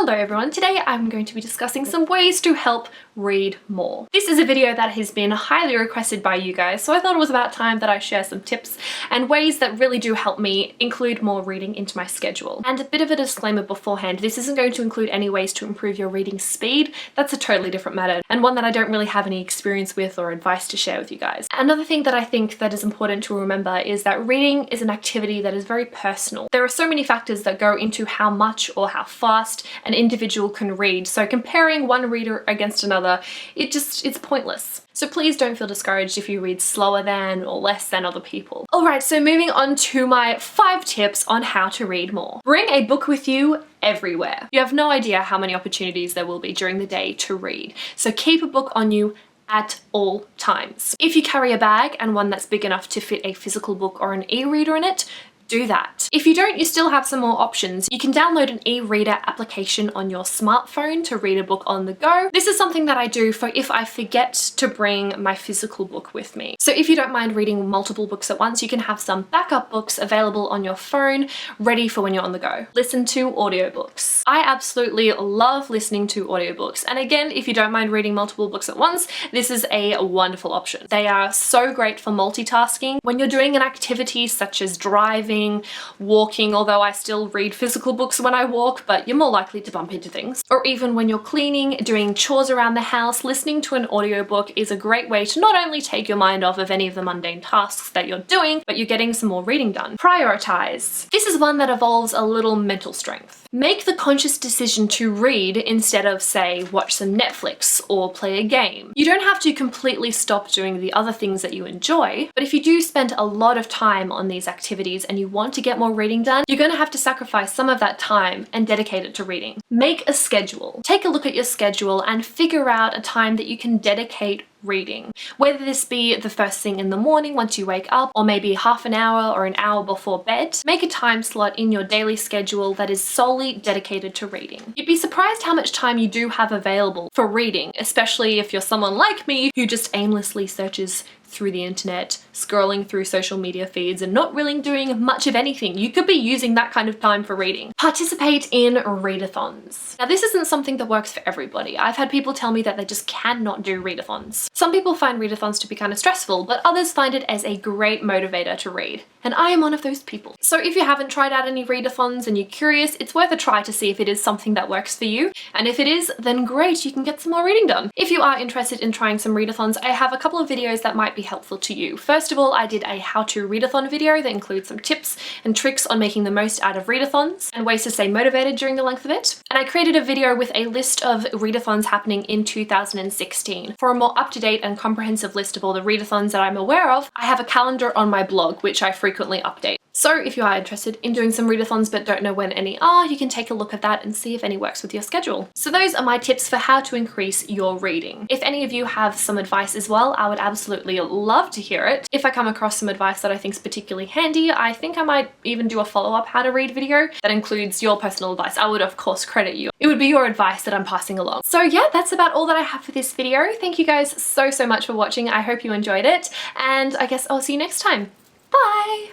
Hello everyone, today I'm going to be discussing some ways to help read more. This is a video that has been highly requested by you guys, so I thought it was about time that I share some tips and ways that really do help me include more reading into my schedule. And a bit of a disclaimer beforehand, this isn't going to include any ways to improve your reading speed. That's a totally different matter, and one that I don't really have any experience with or advice to share with you guys. Another thing that I think that is important to remember is that reading is an activity that is very personal. There are so many factors that go into how much or how fast an individual can read, so comparing one reader against another, it's pointless. So please don't feel discouraged if you read slower than or less than other people. Alright, so moving on to my 5 tips on how to read more. Bring a book with you everywhere. You have no idea how many opportunities there will be during the day to read, so keep a book on you at all times. If you carry a bag and one that's big enough to fit a physical book or an e-reader in it, do that. If you don't, you still have some more options. You can download an e-reader application on your smartphone to read a book on the go. This is something that I do for if I forget to bring my physical book with me. So if you don't mind reading multiple books at once, you can have some backup books available on your phone, ready for when you're on the go. Listen to audiobooks. I absolutely love listening to audiobooks. And again, if you don't mind reading multiple books at once, this is a wonderful option. They are so great for multitasking. When you're doing an activity such as driving, walking, although I still read physical books when I walk, but you're more likely to bump into things. Or even when you're cleaning, doing chores around the house, listening to an audiobook is a great way to not only take your mind off of any of the mundane tasks that you're doing, but you're getting some more reading done. Prioritize. This is one that involves a little mental strength. Make the conscious decision to read instead of, say, watch some Netflix or play a game. You don't have to completely stop doing the other things that you enjoy, but if you do spend a lot of time on these activities and you want to get more reading done, you're going to have to sacrifice some of that time and dedicate it to reading. Make a schedule. Take a look at your schedule and figure out a time that you can dedicate reading. Whether this be the first thing in the morning once you wake up, or maybe half an hour or an hour before bed, make a time slot in your daily schedule that is solely dedicated to reading. You'd be surprised how much time you do have available for reading, especially if you're someone like me who just aimlessly searches through the internet, scrolling through social media feeds and not really doing much of anything. You could be using that kind of time for reading. Participate in readathons. Now this isn't something that works for everybody. I've had people tell me that they just cannot do readathons. Some people find readathons to be kind of stressful, but others find it as a great motivator to read. And I am one of those people. So if you haven't tried out any readathons and you're curious, it's worth a try to see if it is something that works for you. And if it is, then great, you can get some more reading done. If you are interested in trying some readathons, I have a couple of videos that might be helpful to you. First of all, I did a how-to readathon video that includes some tips and tricks on making the most out of readathons and ways to stay motivated during the length of it. And I created a video with a list of readathons happening in 2016. For a more up-to-date and comprehensive list of all the readathons that I'm aware of, I have a calendar on my blog, which I frequently update. So if you are interested in doing some readathons but don't know when any are, you can take a look at that and see if any works with your schedule. So those are my tips for how to increase your reading. If any of you have some advice as well, I would absolutely love to hear it. If I come across some advice that I think is particularly handy, I think I might even do a follow-up how to read video that includes your personal advice. I would of course credit you. It would be your advice that I'm passing along. So yeah, that's about all that I have for this video. Thank you guys so much for watching. I hope you enjoyed it, and I guess I'll see you next time.